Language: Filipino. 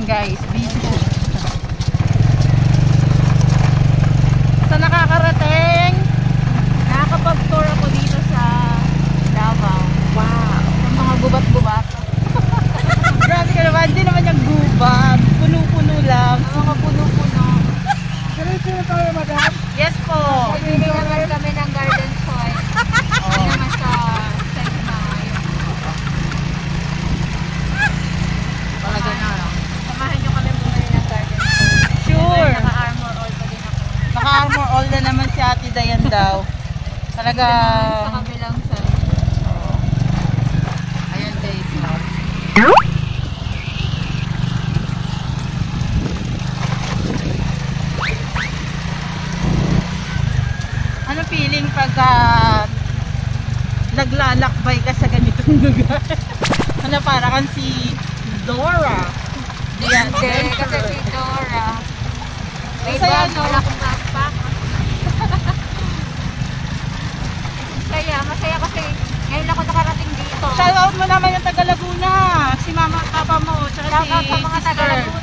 Ayan guys, busy siya. So nakakarating, nakakapag-tour ako dito sa Davao. Wow! Yung mga gubat-gubat. Grabe ka naman, hindi naman yung gubat. Puno-puno lang. Ang mga puno-puno. Diretso na tayo, madam? Yes po. Hindi naman kami ng garden soil. Hindi naman sa side na yun. Talaga na. Samahan nyo kami bumili ng garden soil. Sure. Naka-armor all pa din ako. Naka-armor all na naman si Ate Dayan daw. Talaga. Sa kabilang side. Ayan guys. Ano feeling pag naglalakbay ka sa ganitong lugar? Ano para kang si Dora? Hindi, kasi si Dora. May Masaya, bag, no? wala akong backpack. Masaya kasi ngayon lang ako nakarating dito. Shoutout mo naman yung taga Laguna. Si mama at papa mo. Tsaka Shoutout si sa mga sister. taga-Laguna.